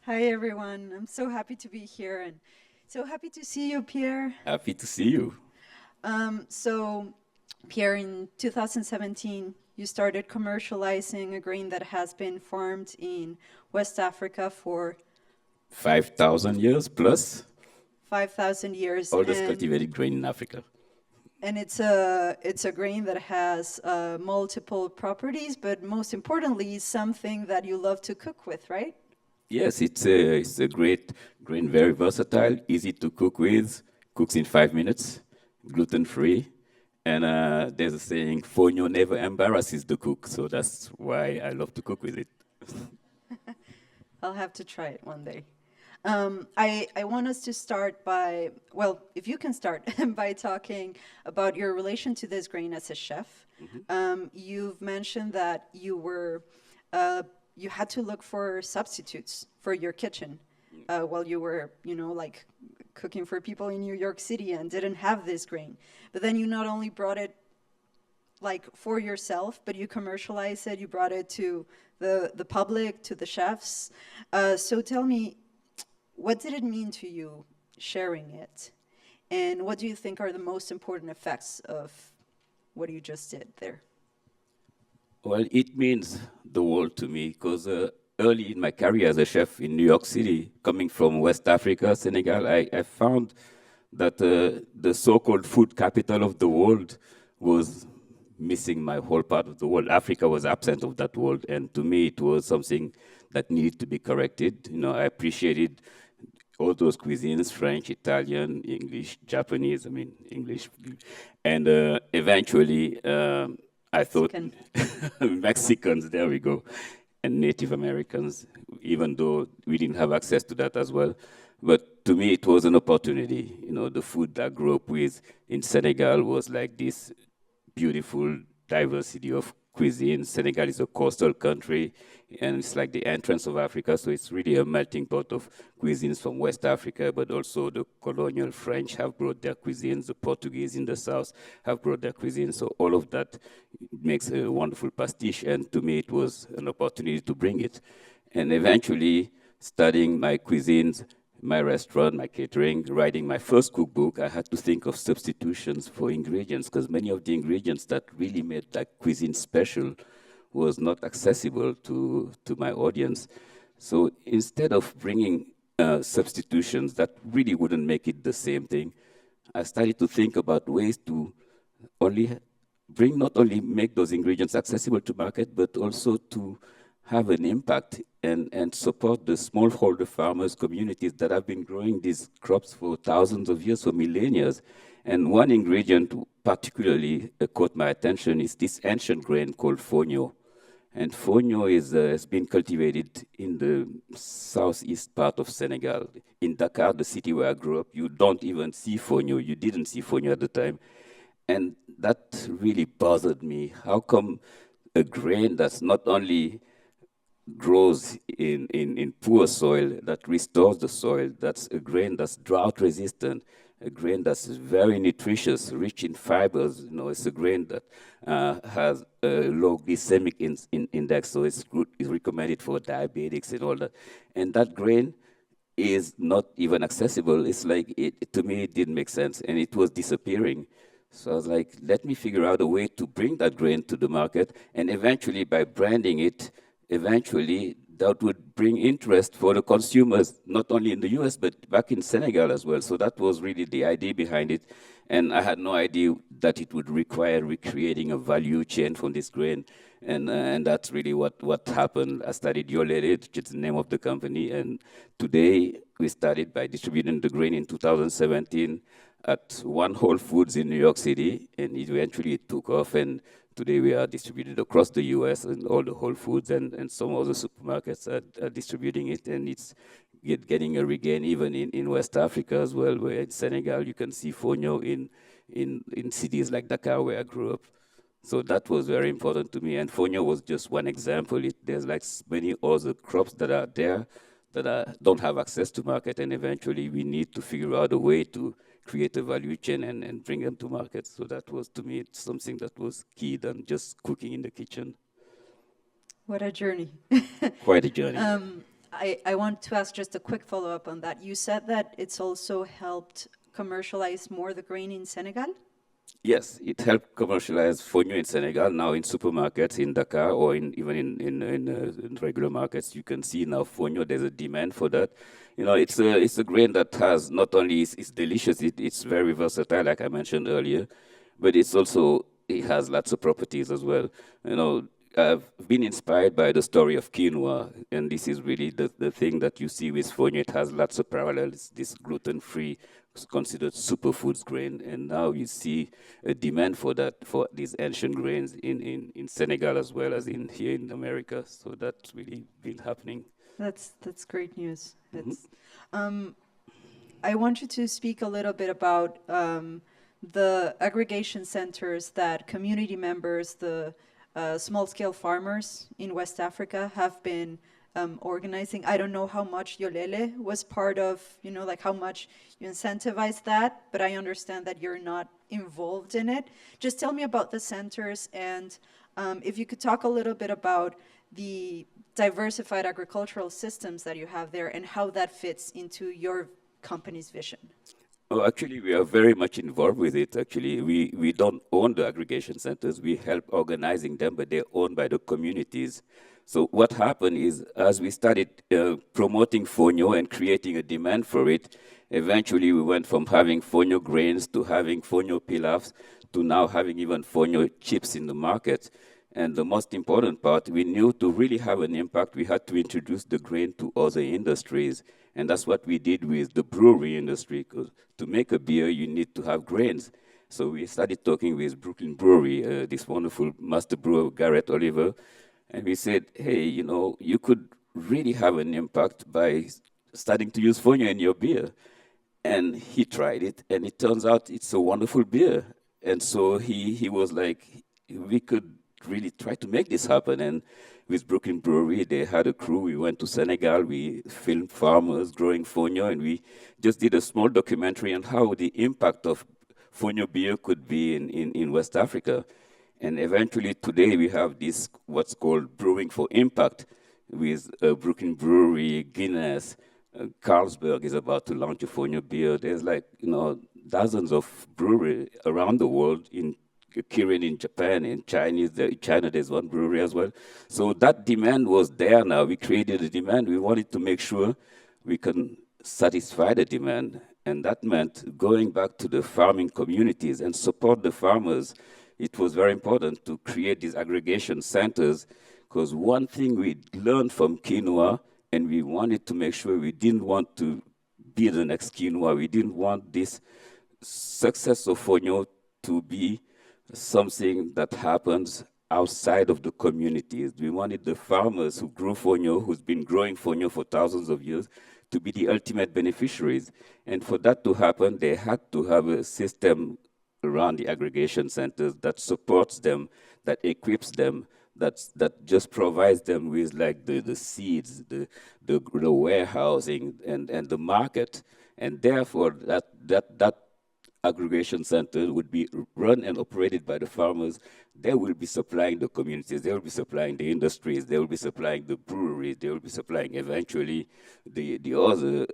Hi, everyone. I'm so happy to be here and so happy to see you, Pierre. Happy to see you. So, Pierre, in 2017, you started commercializing a grain that has been farmed in West Africa for 5,000 years plus 5,000 years, oldest and cultivated grain in Africa. it's a grain that has multiple properties, but most importantly, something that you love to cook with, right? Yes, it's a great grain, very versatile, easy to cook with, cooks in 5 minutes, gluten free. And there's a saying, fonio never embarrasses the cook. So that's why I love to cook with it. I'll have to try it one day. I want us to start by, well, if you can start by talking about your relation to this grain as a chef. Mhm. You've mentioned that uh, you had to look for substitutes for your kitchen while you were, like cooking for people in New York City and didn't have this grain. But then you not only brought it like for yourself, but you commercialized it, you brought it to the public, to the chefs. So tell me, what did it mean to you sharing it? And what do you think are the most important effects of what you just did there? Well, it means the world to me because early in my career as a chef in New York City, coming from West Africa, Senegal, I found that the so-called food capital of the world was missing my whole part of the world. Africa was absent of that world, and to me, it was something that needed to be corrected. I appreciated all those cuisines, French, Italian, English, Japanese, I mean, English. And eventually, I thought Mexican. Mexicans, there we go, and Native Americans, even though we didn't have access to that as well. But to me, it was an opportunity. The food that I grew up with in Senegal was like this beautiful diversity of cuisine. Senegal is a coastal country, and it's like the entrance of Africa, so it's really a melting pot of cuisines from West Africa, but also the colonial French have brought their cuisines, the Portuguese in the south have brought their cuisines, so all of that makes a wonderful pastiche, and to me it was an opportunity to bring it. And eventually, studying my cuisines, my restaurant, my catering, writing my first cookbook, I had to think of substitutions for ingredients because many of the ingredients that really made that cuisine special was not accessible to my audience. So instead of bringing substitutions that really wouldn't make it the same thing, I started to think about ways to only not only make those ingredients accessible to market, but also to have an impact and support the smallholder farmers communities that have been growing these crops for thousands of years, for millennia. And one ingredient particularly caught my attention is this ancient grain called fonio. And fonio has been cultivated in the southeast part of Senegal. In Dakar, the city where I grew up, you don't even see fonio. You didn't see fonio at the time. And that really bothered me. How come a grain that's not only grows in poor soil, that restores the soil, that's a grain that's drought resistant, a grain that's very nutritious, rich in fibers, it's a grain that has a low glycemic index, so it's good, it's recommended for diabetics and all that. And that grain is not even accessible. It's like, to me, it didn't make sense, and it was disappearing. So I was like, let me figure out a way to bring that grain to the market, and eventually, by branding it, eventually that would bring interest for the consumers, not only in the US, but back in Senegal as well. So that was really the idea behind it. And I had no idea that it would require recreating a value chain from this grain. And that's really what happened. I started Yolélé, which is the name of the company. And today we started by distributing the grain in 2017 at one Whole Foods in New York City. And eventually it took off. And today we are distributed across the US and all the Whole Foods and some other supermarkets are distributing it, and it's getting a regain even in West Africa as well, where in Senegal you can see fonio in cities like Dakar where I grew up. So that was very important to me, and fonio was just one example. There's like many other crops that are there that don't have access to market, and eventually we need to figure out a way to create a value chain and bring them to market. So that was, to me, something that was key than just cooking in the kitchen. What a journey. Quite a journey. I want to ask just a quick follow-up on that. You said that it's also helped commercialize more the grain in Senegal? Yes, it helped commercialize fonio in Senegal. Now in supermarkets in Dakar or even in regular markets, you can see now fonio. There's a demand for that. You know, it's a grain that has not only it's delicious, it's very versatile, like I mentioned earlier, but it has lots of properties as well. You know, I've been inspired by the story of quinoa, and this is really the thing that you see with fonio. It has lots of parallels. This gluten-free, considered superfoods grain, and now you see a demand for that, for these ancient grains in Senegal as well as in here in America. So that's really been happening. That's great news. Mhm. It's, I want you to speak a little bit about the aggregation centers that community members, the small-scale farmers in West Africa have been organizing. I don't know how much Yolélé was part of, you know, like how much you incentivize that, but I understand that you're not involved in it. Just tell me about the centers, and if you could talk a little bit about the diversified agricultural systems that you have there and how that fits into your company's vision. Oh, actually, we are very much involved with it. Actually, we don't own the aggregation centers. We help organizing them, but they're owned by the communities. So what happened is, as we started promoting fonio and creating a demand for it, eventually we went from having fonio grains to having fonio pilafs to now having even fonio chips in the market. And the most important part, we knew to really have an impact, we had to introduce the grain to other industries. And that's what we did with the brewery industry, because to make a beer, you need to have grains. So we started talking with Brooklyn Brewery, this wonderful master brewer, Garrett Oliver, and we said, hey, you know, you could really have an impact by starting to use fonio in your beer. And he tried it, and it turns out it's a wonderful beer. And so he was like, we could really try to make this happen. And with Brooklyn Brewery, they had a crew. We went to Senegal. We filmed farmers growing fonio, and we just did a small documentary on how the impact of fonio beer could be in West Africa. And eventually today we have this, what's called Brewing for Impact, with Brooklyn Brewery, Guinness, Carlsberg is about to launch a fonio beer. There's like, you know, dozens of breweries around the world, in Kirin in Japan, in China there's one brewery as well. So that demand was there now. We created a demand. We wanted to make sure we can satisfy the demand. And that meant going back to the farming communities and support the farmers. It was very important to create these aggregation centers, because one thing we learned from quinoa, and we wanted to make sure we didn't want to be the next quinoa. We didn't want this success of fonio to be something that happens outside of the communities. We wanted the farmers who grew fonio, who's been growing fonio for thousands of years, to be the ultimate beneficiaries. And for that to happen, they had to have a system around the aggregation centers that supports them, that equips them, that just provides them with like the seeds, the warehousing and the market. And therefore that aggregation center would be run and operated by the farmers. They will be supplying the communities, they will be supplying the industries, they will be supplying the breweries, they will be supplying eventually the other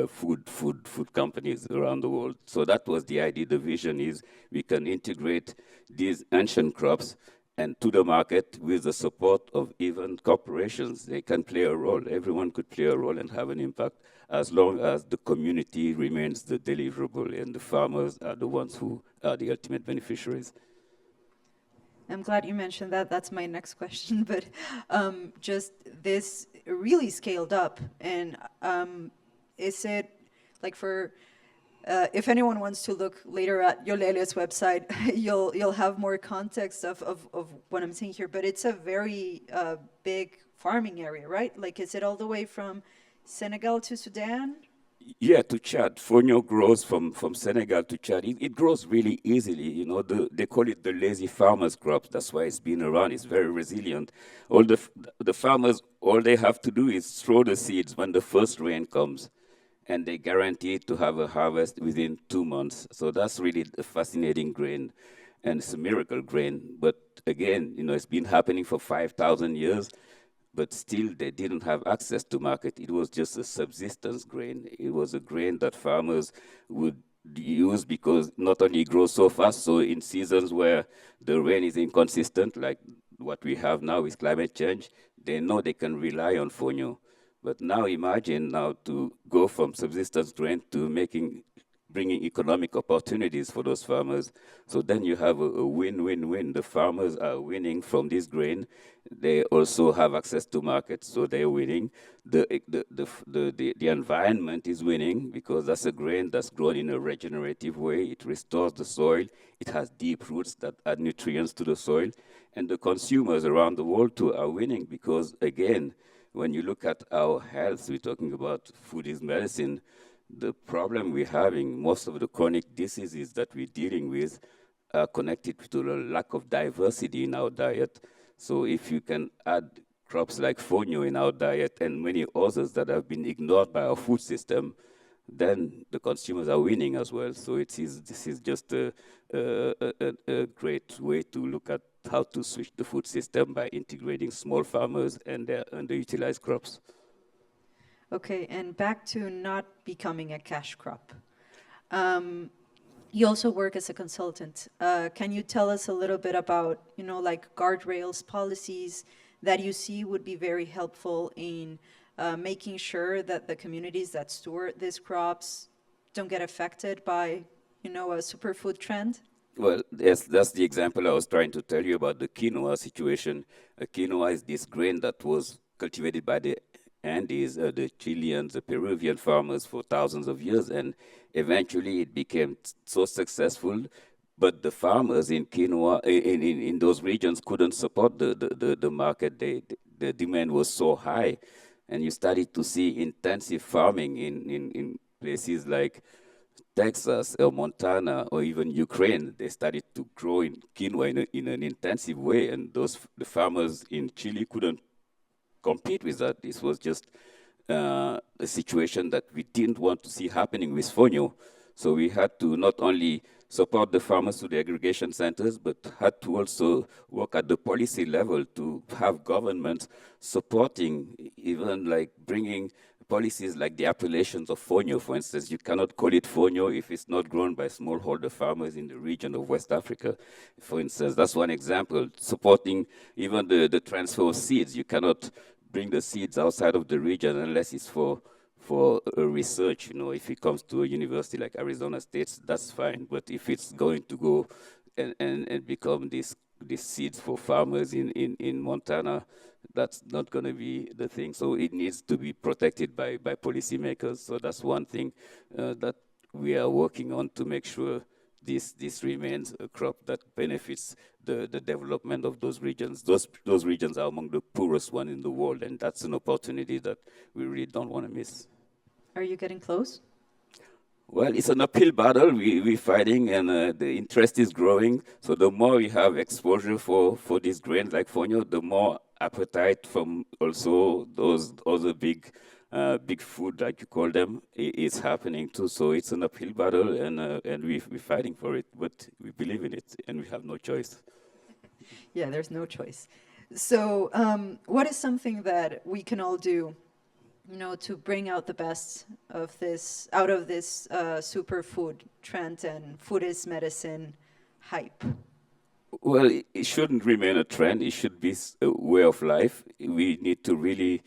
food companies around the world. So that was the idea. The vision is we can integrate these ancient crops and to the market with the support of even corporations. They can play a role. Everyone could play a role and have an impact, as long as the community remains the deliverable and the farmers are the ones who are the ultimate beneficiaries. I'm glad you mentioned that. That's my next question. But just this really scaled up. And is it like for, if anyone wants to look later at Yolélé's website, you'll have more context of what I'm saying here. But it's a very big farming area, right? Like, is it all the way from Senegal to Sudan? Yeah, to Chad. Fonio grows from Senegal to Chad. It grows really easily. You know, they call it the lazy farmer's crop. That's why it's been around. It's very resilient. All the farmers, all they have to do is throw the seeds when the first rain comes, and they guarantee to have a harvest within 2 months. So that's really a fascinating grain, and it's a miracle grain. But again, you know, it's been happening for 5,000 years. but still they didn't have access to market. It was just a subsistence grain. It was a grain that farmers would use because not only it grows so fast, so in seasons where the rain is inconsistent, like what we have now with climate change, they know they can rely on fonio. But now imagine now to go from subsistence grain to bringing economic opportunities for those farmers. So then you have a win-win-win. The farmers are winning from this grain. They also have access to markets, so they're winning. The environment is winning because that's a grain that's grown in a regenerative way. It restores the soil. It has deep roots that add nutrients to the soil. And the consumers around the world too are winning because, again, when you look at our health, we're talking about food is medicine. The problem we're having, most of the chronic diseases that we're dealing with are connected to the lack of diversity in our diet. So if you can add crops like fonio in our diet and many others that have been ignored by our food system, then the consumers are winning as well. So this is just a great way to look at how to switch the food system by integrating small farmers and their underutilized crops. Okay, and back to not becoming a cash crop. You also work as a consultant. Can you tell us a little bit about, like guardrails, policies that you see would be very helpful in making sure that the communities that store these crops don't get affected by, a superfood trend? Well, yes, that's the example I was trying to tell you about the quinoa situation. Quinoa is this grain that was cultivated by the Andes, the Chilean, the Peruvian farmers for thousands of years, and eventually it became so successful. But the farmers in quinoa in those regions couldn't support the market. The demand was so high, and you started to see intensive farming in places like Texas or Montana or even Ukraine. They started to grow in quinoa in an intensive way, and the farmers in Chile couldn't compete with that. This was just a situation that we didn't want to see happening with fonio. So we had to not only support the farmers to the aggregation centers, but had to also work at the policy level to have governments supporting, even like bringing policies like the appellations of fonio. For instance, you cannot call it fonio if it's not grown by smallholder farmers in the region of West Africa. For instance, that's one example. Supporting even the transfer of seeds. You cannot bring the seeds outside of the region unless it's for research. If it comes to a university like Arizona State, that's fine. But if it's going to go and become these seeds for farmers in Montana, that's not going to be the thing. So it needs to be protected by policymakers. So that's one thing that we are working on to make sure this remains a crop that benefits the development of those regions. Those regions are among the poorest ones in the world, and that's an opportunity that we really don't want to miss. Are you getting close? Well, it's an uphill battle we're fighting, and the interest is growing. So the more we have exposure for these grains like fonio, the more appetite from also those other big food, like you call them, is happening too. So it's an uphill battle, and we're fighting for it. But we believe in it, and we have no choice. Yeah, there's no choice. So what is something that we can all do, to bring out the best of this, out of this superfood trend and food is medicine hype? Well, it shouldn't remain a trend. It should be a way of life. We need to really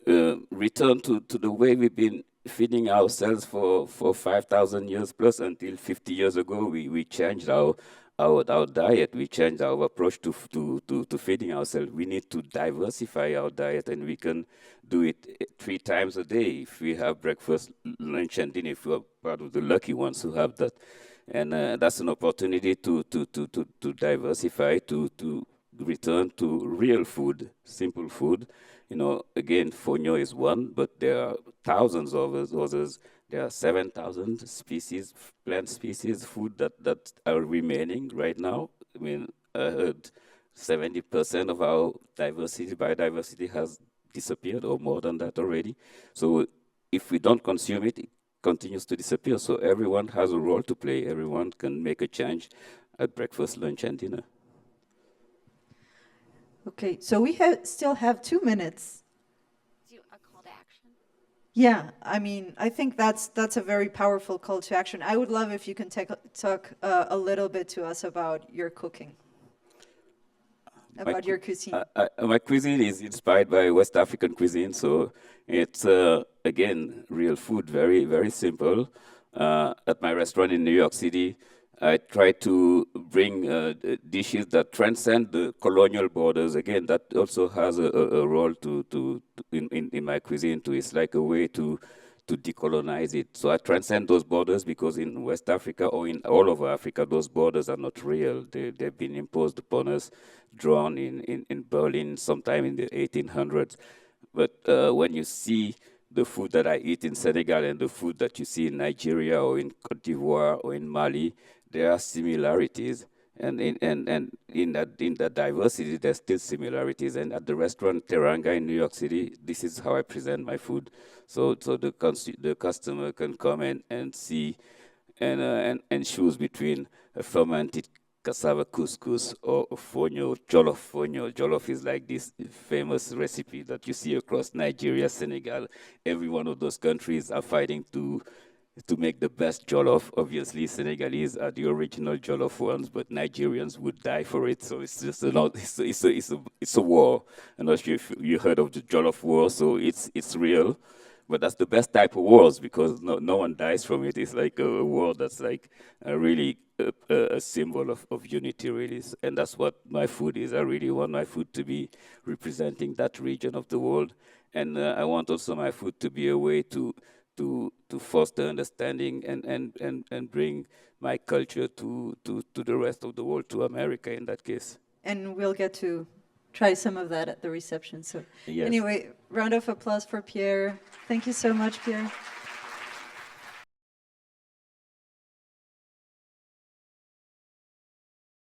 return to the way we've been feeding ourselves for 5,000 years plus. Until 50 years ago, we changed our diet. We changed our approach to feeding ourselves. We need to diversify our diet, and we can do it 3 times a day if we have breakfast, lunch, and dinner. If we are part of the lucky ones who have that, and that's an opportunity to diversify, to return to real food, simple food. Again, fonio is one, but there are thousands of others. There are 7,000 species, plant species, food that are remaining right now. I mean, I heard 70% of our biodiversity has disappeared, or more than that already. So if we don't consume it, it continues to disappear. So everyone has a role to play. Everyone can make a change at breakfast, lunch, and dinner. Okay, so we still have 2 minutes. Do a call to action. Yeah, I mean, I think that's a very powerful call to action. I would love if you can talk a little bit to us about your cooking, about your cuisine. My cuisine is inspired by West African cuisine, so it's again real food, very very simple. At my restaurant in New York City, I try to bring dishes that transcend the colonial borders. Again, that also has a role in my cuisine too. It's like a way to decolonize it. So I transcend those borders because in West Africa or in all over Africa, those borders are not real. They've been imposed upon us, drawn in Berlin sometime in the 1800s. But when you see the food that I eat in Senegal and the food that you see in Nigeria or in Cote d'Ivoire or in Mali, there are similarities. And in that diversity, there's still similarities. And at the restaurant Teranga in New York City, this is how I present my food. So the customer can come and see and choose between a fermented cassava couscous or a fonio, jollof fonio. Jollof is like this famous recipe that you see across Nigeria, Senegal. Every one of those countries are fighting to make the best jollof. Obviously, Senegalese are the original jollof ones, but Nigerians would die for it. So it's just it's a war. I'm not sure if you heard of the jollof war. So it's real, but that's the best type of wars because no one dies from it. It's like a war that's like really a symbol of unity, really. And that's what my food is. I really want my food to be representing that region of the world, and I want also my food to be a way to foster understanding and bring my culture to the rest of the world, to America in that case. And we'll get to try some of that at the reception. So Yes. anyway, round of applause for Pierre. Thank you so much, Pierre.